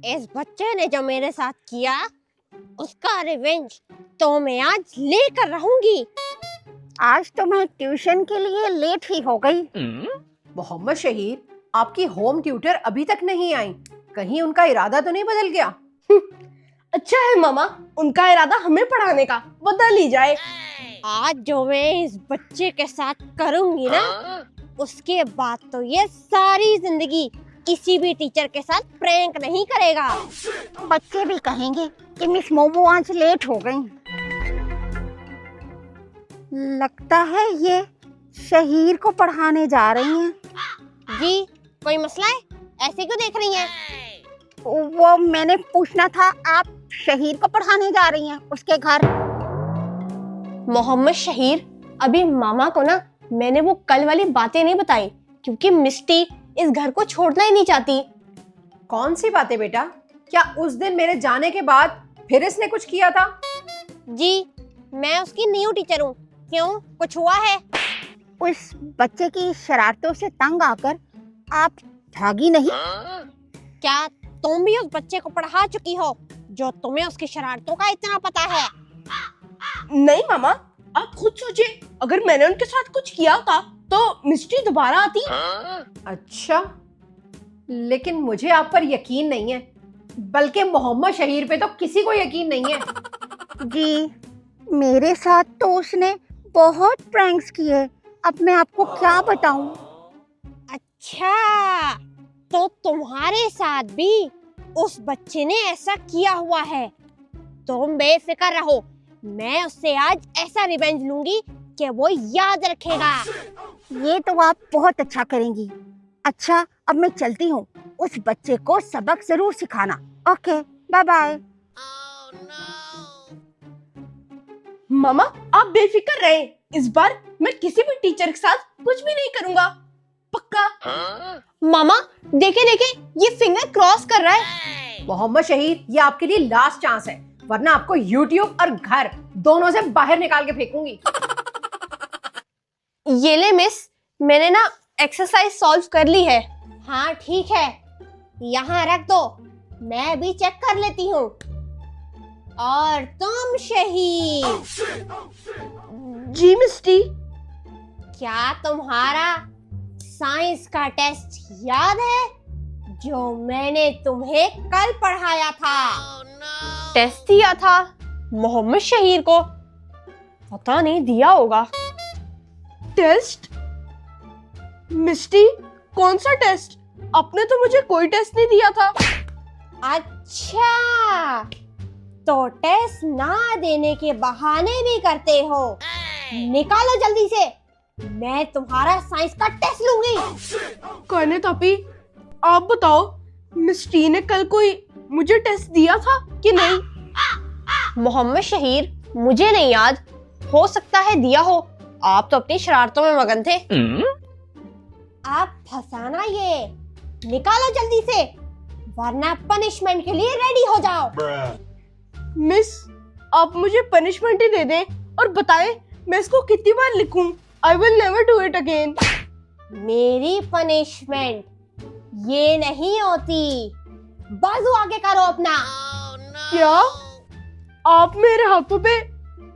इस बच्चे ने जो मेरे साथ किया उसका रिवेंज तो मैं आज लेकर रहूंगी। आज तो मैं ट्यूशन के लिए लेट ही हो गई। मोहम्मद शहीर, आपकी होम ट्यूटर अभी तक नहीं आई, कहीं उनका इरादा तो नहीं बदल गया? अच्छा है मामा, उनका इरादा हमें पढ़ाने का बदल ही जाए। आज जो मैं इस बच्चे के साथ करूंगी ना, उसके बाद तो ये सारी जिंदगी किसी भी टीचर के साथ प्रैंक नहीं करेगा। बच्चे भी कहेंगे कि मिस मोमो आज लेट हो गई। लगता है ये शहीर को पढ़ाने जा रही हैं। जी, कोई मसला है? ऐसे क्यों देख रही हैं? वो मैंने पूछना था, आप शहीर को पढ़ाने जा रही हैं उसके घर? मोहम्मद शहीर, अभी मामा को ना मैंने वो कल वाली बातें नहीं बताई, क्योंकि मिस्टी इस घर को छोड़ना ही नहीं चाहती। कौन सी बातें बेटा? क्या उस दिन मेरे जाने के बाद फिर इसने कुछ किया था? जी, मैं उसकी न्यू टीचर हूँ। क्यों, कुछ हुआ है? उस बच्चे की शरारतों से तंग आकर आप भागी नहीं? क्या तुम भी उस बच्चे को पढ़ा चुकी हो जो तुम्हें उसकी शरारतों का इतना पता है? नहीं मामा, आप खुद सोचिए, अगर मैंने उनके साथ कुछ किया होता तो मिस्टी दोबारा आती। अच्छा, लेकिन मुझे आप पर यकीन नहीं है, बल्कि मोहम्मद शहीर पे तो किसी को यकीन नहीं है। जी, मेरे साथ तो उसने बहुत प्रैंक्स किए, अब मैं आपको क्या बताऊं। अच्छा, तो तुम्हारे साथ भी उस बच्चे ने ऐसा किया हुआ है। तुम बेफिक्र रहो, मैं उससे आज ऐसा रिवेंज लूंगी कि वो याद रखेगा। ये तो आप बहुत अच्छा करेंगी। अच्छा, अब मैं चलती हूँ, उस बच्चे को सबक जरूर सिखाना। Okay, bye bye. मामा, आप बेफिक्र रहे, इस बार मैं किसी भी टीचर के साथ कुछ भी नहीं करूंगा, पक्का। मामा देखे देखे, ये फिंगर क्रॉस कर रहा है। मोहम्मद शहीर, ये आपके लिए लास्ट चांस है, वरना आपको यूट्यूब और घर दोनों से बाहर निकाल के फेंकूंगी। ये ले मिस, मैंने ना एक्सरसाइज सॉल्व कर ली है। हाँ ठीक है, यहाँ रख दो, मैं भी चेक कर लेती हूँ। और तुम शहीद, जी मिस्टी। क्या तुम्हारा साइंस का टेस्ट याद है जो मैंने तुम्हें कल पढ़ाया था? टेस्ट दिया था मोहम्मद शहीर को? पता नहीं, दिया होगा। टेस्ट? मिस्टी, कौन सा टेस्ट? आपने तो मुझे कोई टेस्ट नहीं दिया था। अच्छा, तो टेस्ट ना देने के बहाने भी करते हो। निकालो जल्दी से, मैं तुम्हारा साइंस का टेस्ट लूंगी। कहने तापी, आप बताओ, मिस्टी ने कल कोई मुझे टेस्ट दिया था कि नहीं? मोहम्मद शहीर, मुझे नहीं याद, हो सकता है दिया हो, आप तो अपनी शरारतों में मगन थे। आप फंसाना, ये निकालो जल्दी से, वरना पनिशमेंट के लिए रेडी हो जाओ। मिस, आप मुझे पनिशमेंट ही दे दें और बताएं मैं इसको कितनी बार लिखूं। I will never do it again. मेरी पनिशमेंट ये नहीं होती। बाजू आगे करो अपना। क्या आप मेरे हाथों पे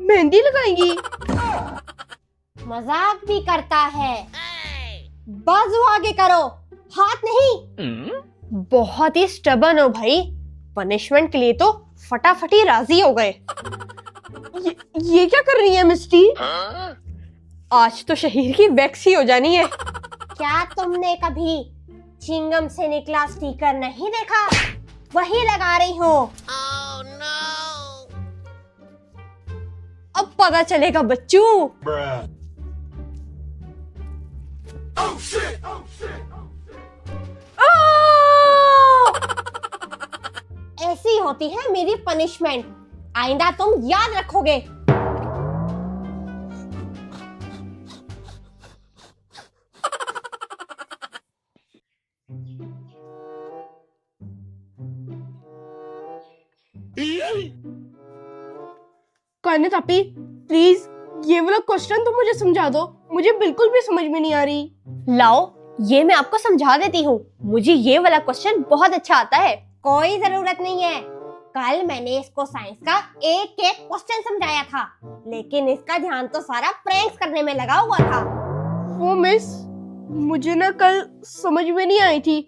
मेहंदी लगाएंगी? मजाक भी करता है। बाजू आगे करो, हाथ नहीं। बहुत ही स्टबर्न हो भाई, पनिशमेंट के लिए तो फटाफट ही राजी हो गए। ये क्या कर रही है मिस्टी? आज तो शहीर की वैक्स ही हो जानी है। क्या तुमने कभी चिंगम से निकला स्टिकर नहीं देखा? वही लगा रही हो। अब पता चलेगा बच्चू। ऐसी होती है मेरी पनिशमेंट, आइंदा तुम याद रखोगे। कहने तापी, प्लीज ये वाला क्वेश्चन तो मुझे समझा दो, मुझे बिल्कुल भी समझ में नहीं आ रही। लाओ, ये मैं आपको समझा देती हूँ, मुझे ये वाला क्वेश्चन बहुत अच्छा आता है। कोई जरूरत नहीं है। कल मैंने इसको साइंस का एक एक क्वेश्चन समझाया था, लेकिन इसका ध्यान तो सारा प्रैंक्स करने में लगा हुआ था। वो मिस, मुझे ना कल समझ में नहीं आई थी,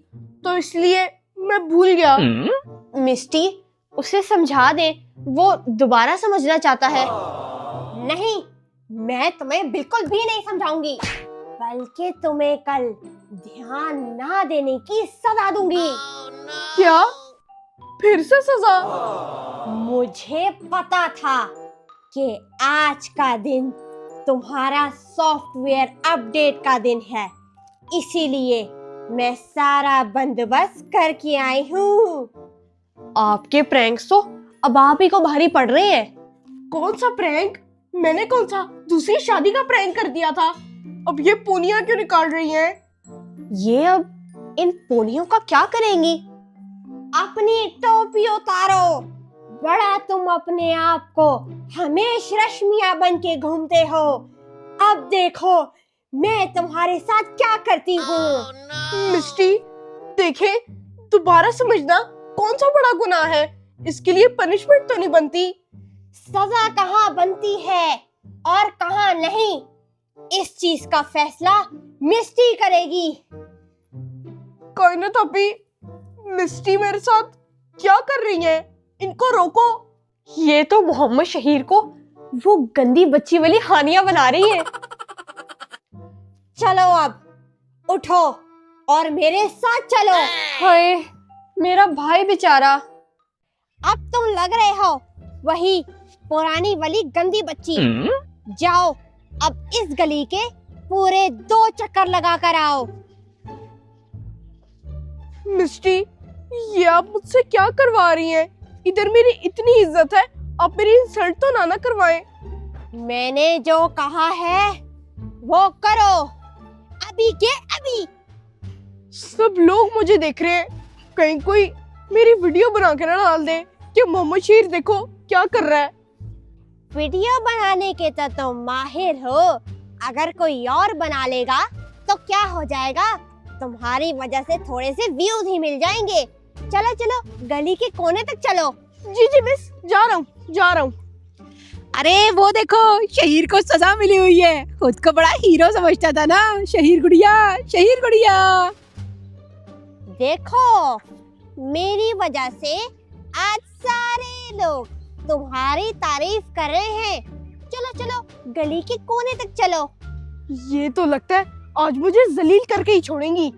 तो इसलिए मैं भूल गया। मिस्टी, उसे समझा दे, वो दोबारा समझना चाहता है। नहीं, मैं तुम्हें बिल्कुल भी नहीं समझाऊंगी, बल्कि तुम्हें कल ध्यान ना देने की सजा दूंगी। क्या? फिर से सजा? मुझे पता था कि आज का दिन तुम्हारा सॉफ्टवेयर अपडेट का दिन है, इसीलिए मैं सारा बंदोबस्त करके आई हूँ। आपके प्रैंक्स तो अब आप ही को भारी पड़ रहे हैं। कौन सा प्रैंक? मैंने कौन सा दूसरी शादी का प्रैंक कर दिया था? अब ये पोनियां क्यों निकाल रही हैं? ये अब इन पोनियों का क्या करेंगी? अपनी टोपी उतारो। बड़ा तुम अपने आप को हमेशा रश्मियां बन के घूमते हो। अब देखो मैं तुम्हारे साथ क्या करती हूँ। मिस्टी, देखे, दोबारा समझना कौन सा बड़ा गुनाह है, इसके लिए पनिशमेंट तो नहीं बनती। सजा कहाँ बनती है और कहाँ नहीं, इस चीज का फैसला मिस्टी करेगी। कायनात अपी, मिस्टी मेरे साथ क्या कर रही है? इनको रोको। ये तो मोहम्मद शहीर को वो गंदी बच्ची वाली हानिया बना रही है। चलो अब उठो और मेरे साथ चलो। हाय, मेरा भाई बेचारा। अब तुम लग रहे हो वही पुरानी वाली गंदी बच्ची। जाओ अब इस गली के पूरे 2 चक्कर लगा कर आओ। मिस्टी, ये आप मुझसे क्या करवा रही हैं? इधर मेरी इतनी इज्जत है, आप मेरी इंसल्ट तो ना करवाएं। मैंने जो कहा है वो करो, अभी के अभी। सब लोग मुझे देख रहे हैं, कहीं कोई मेरी वीडियो बना के ना डाल दे कि मोहम्मद शहीर देखो क्या कर रहा है। वीडियो बनाने के तो तुम माहिर हो, अगर कोई और बना लेगा तो क्या हो जाएगा? तुम्हारी वजह से थोड़े से व्यूज ही मिल जाएंगे। चलो चलो गली के कोने तक चलो। जी जी मिस, जा रहा हूँ। अरे वो देखो, शहीर को सजा मिली हुई है। खुद को बड़ा हीरो समझता था ना, शहीर गुड़िया, शहीर गुड़िया। देखो मेरी वजह से आज सारे लोग तुम्हारी तारीफ कर रहे हैं। चलो चलो गली के कोने तक चलो। ये तो लगता है आज मुझे जलील करके ही छोड़ेंगी।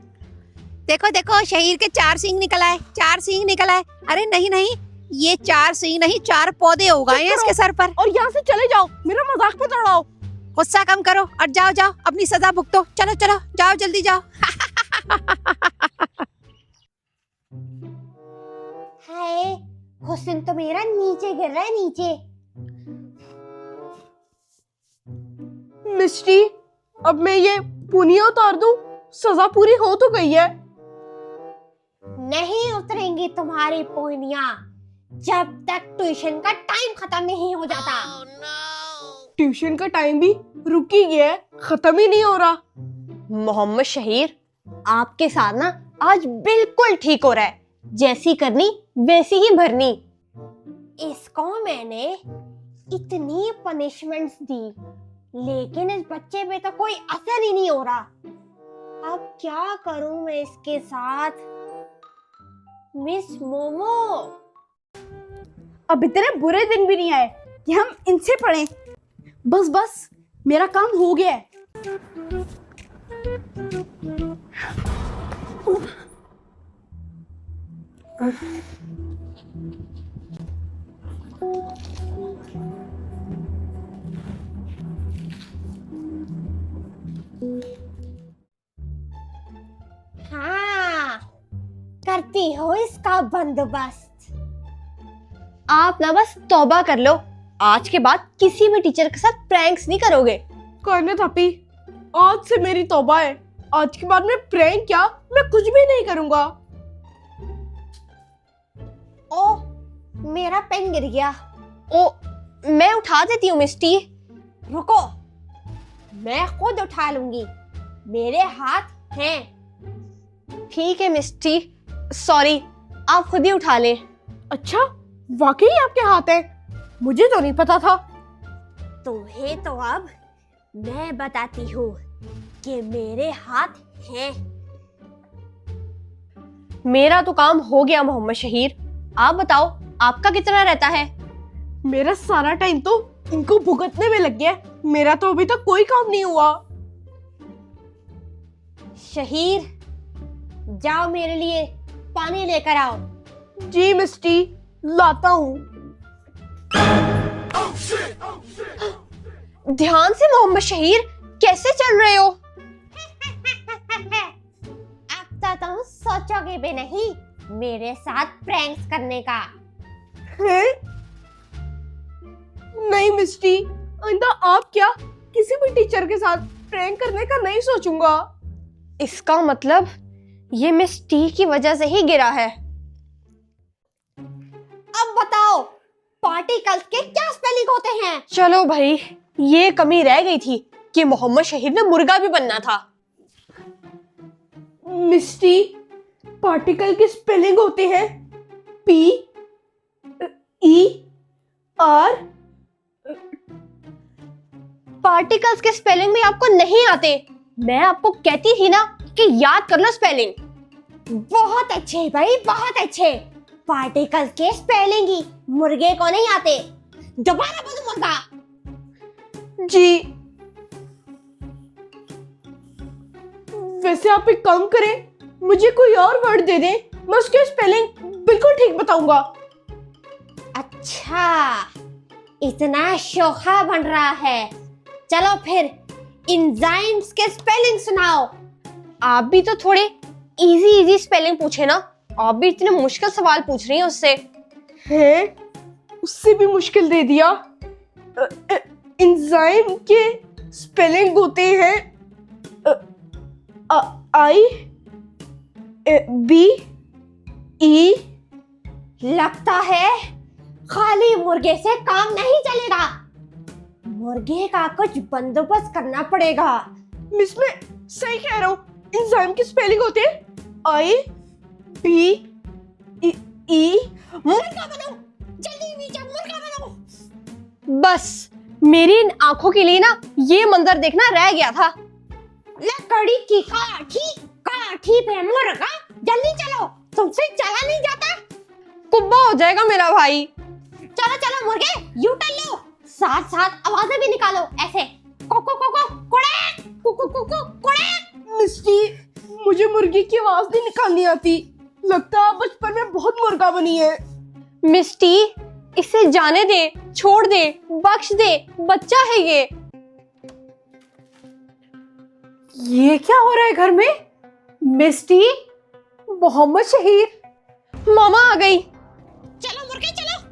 देखो देखो, शहीर के 4 सींग निकल आए, 4 सींग निकल आए। अरे नहीं नहीं, ये 4 सींग नहीं, 4 पौधे उगाए हैं इसके सर पर। और यहाँ से चले जाओ, मेरा मजाक मत उड़ाओ। गुस्सा कम करो और जाओ जाओ अपनी सजा भुगतो। चलो चलो जाओ, जल्दी जाओ। हाय, हुस्न तो मेरा नीचे गिर रहा है, नीचे। मिस्टी, अब मैं ये पुनिया उतार दूं? सजा पूरी हो तो गई है। नहीं उतरेंगी तुम्हारी पोनियां जब तक ट्यूशन का टाइम खत्म नहीं हो जाता। ट्यूशन का टाइम भी रुक ही गया है, खत्म ही नहीं हो रहा। मोहम्मद शहीर, आपके साथ ना आज बिल्कुल ठीक हो रहा है। जैसी करनी वैसी ही भरनी। इसको मैंने इतनी पनिशमेंट्स दी, लेकिन इस बच्चे पे तो कोई असर ही नहीं हो रहा। अब क्या करूं मैं इसके साथ? मिस मोमो, अब इतने बुरे दिन भी नहीं आए कि हम इनसे पढ़ें। बस बस, मेरा काम हो गया है। हाँ, करती हो इसका बंदोबस्त। आप ना बस तौबा कर लो, आज के बाद किसी भी टीचर के साथ प्रैंक्स नहीं करोगे। कायनात अपी, आज से मेरी तौबा है। आज के बाद मैं प्रैंक क्या, मैं कुछ भी नहीं करूंगा। ओ, मेरा पेन गिर गया। ओ, मैं उठा देती हूँ मिस्टी। रुको, मैं खुद उठा लूंगी, मेरे हाथ हैं। ठीक है मिस्टी, सॉरी, आप खुद ही उठा लें। अच्छा, वाकई आपके हाथ है? मुझे तो नहीं पता था। तुम्हें तो अब मैं बताती हूँ कि मेरे हाथ हैं। मेरा तो काम हो गया मोहम्मद शहीर, आप बताओ आपका कितना रहता है? मेरा सारा टाइम तो इनको भुगतने में लग गया। मेरा तो अभी तक कोई काम नहीं हुआ। शहीर, जाओ मेरे लिए पानी लेकर आओ। जी मिस्टी, लाता हूँ। ध्यान से मोहम्मद शहीर, कैसे चल रहे हो? अब तो तुम सोचोगे भी नहीं मेरे साथ प्रैंक्स करने का। हैं? नहीं मिस्टी, आइंदा आप क्या किसी भी टीचर के साथ प्रैंक करने का नहीं सोचूंगा। इसका मतलब ये मिस टी की वजह से ही गिरा है। अब बताओ पार्टिकल्स के क्या स्पेलिंग होते हैं? चलो भाई, ये कमी रह गई थी कि मोहम्मद शहीर ने मुर्गा भी बनना था। मिस्टी, पार्टिकल की स्पेलिंग होते हैं PER। पार्टिकल्स के स्पेलिंग भी आपको नहीं आते? मैं आपको कहती थी ना कि याद कर लो स्पेलिंग। बहुत अच्छे भाई, बहुत अच्छे। पार्टिकल्स के स्पेलिंग ही मुर्गे को नहीं आते। दोबारा बोलो मुर्गा। जी। वैसे आप एक काम करें, मुझे कोई और वर्ड दे दें, मैं उसके स्पेलिंग बिल्कुल ठीक बताऊंगा। अच्छा, इतना शोखा बन रहा है। चलो फिर एंजाइम्स के स्पेलिंग सुनाओ। आप भी तो थोड़े इजी स्पेलिंग पूछे ना, आप भी इतने मुश्किल सवाल पूछ रही हैं उससे। है, उससे भी मुश्किल दे दिया। एंजाइम के स्पेलिंग होते हैं IBE। लगता है खाली मुर्गे से काम नहीं चलेगा, मुर्गे का कुछ बंदोबस्त करना पड़ेगा। मिस, मैं सही कह रहा हूँ। एंजाइम की स्पेलिंग होते हैं IBE। मुर्गा बनो, जल्दी नीचे मुर्गा बनो। बस मेरी इन आंखों के लिए ना ये मंजर देखना रह गया था। लकड़ी की काठी पे मुर्गा, जल्दी चलो, तुमसे चला नहीं जाता। कुब्बा हो जाएगा मेरा भाई। चलो चलो मुर्गे, यू टर्न लो, साथ साथ आवाजें भी निकालो, ऐसे कोको कोको कुड़ैक, कुकु कुकु कुड़ैक। मिस्टी, मुझे मुर्गी की आवाज नहीं निकालनी आती। लगता है बचपन में बहुत मुर्गा बनी है। मिस्टी, इसे जाने दे, छोड़ दे, बख्श दे, बच्चा है ये। ये क्या हो रहा है घर में? मिस्टी, मोहम्मद शहीर, मामा आ गई। चलो मुर्गे चलो।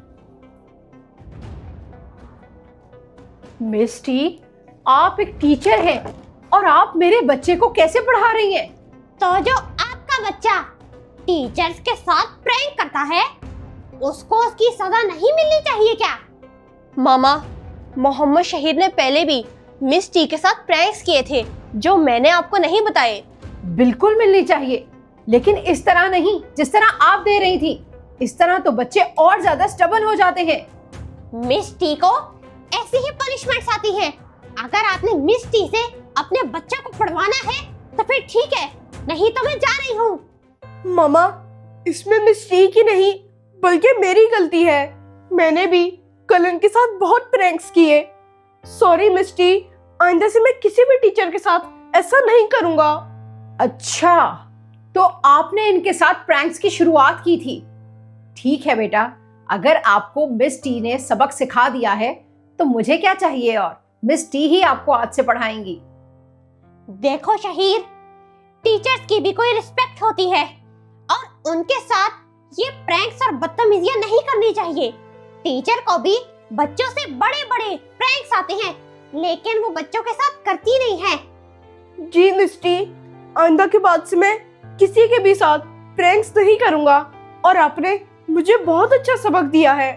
मिस्टी, आप एक टीचर हैं और आप मेरे बच्चे को कैसे पढ़ा रही हैं? तो जो आपका बच्चा टीचर्स के साथ प्रैंक करता है, उसको उसकी सजा नहीं मिलनी चाहिए क्या? मामा, मोहम्मद शहीर ने पहले भी मिस टी के साथ प्रैंक्स किए थे जो मैंने आपको नहीं बताए। बिल्कुल मिलनी चाहिए, लेकिन इस तरह नहीं जिस तरह आप दे रही थी। इस तरह तो बच्चे और ज्यादा स्टबर्न हो जाते हैं। मिस टी को ऐसी ही पनिशमेंट्स आती हैं। अगर आपने मिस टी से अपने बच्चे को पढ़वाना है तो फिर ठीक है, नहीं तो मैं जा रही हूँ। मामा, इसमें मिस्टी की नहीं बल्कि मेरी गलती है। मैंने भी कल इनके साथ बहुत प्रैंक्स किए। सॉरी मिस्टी, आइंदा से मैं किसी भी टीचर के साथ ऐसा नहीं करूंगा। अच्छा, तो आपने इनके साथ प्रैंक्स की शुरुआत की थी। ठीक है बेटा, अगर आपको मिस टी ने सबक सिखा दिया है तो मुझे क्या चाहिए, और मिस टी ही आपको आज से पढ़ाएंगी। देखो शहीर, टीचर्स की भी कोई रिस्पेक्ट होती है और उनके साथ ये प्रैंक्स और बदतमीजियां नहीं करनी चाहिए। टीचर को भी बच्चों से बड़े बड़े प्रैंक्स आते हैं, लेकिन वो बच्चों के साथ करती नहीं है। जी मिस्टी, आइंदा के बाद से मैं किसी के भी साथ प्रैंक्स नहीं करूंगा और आपने मुझे बहुत अच्छा सबक दिया है।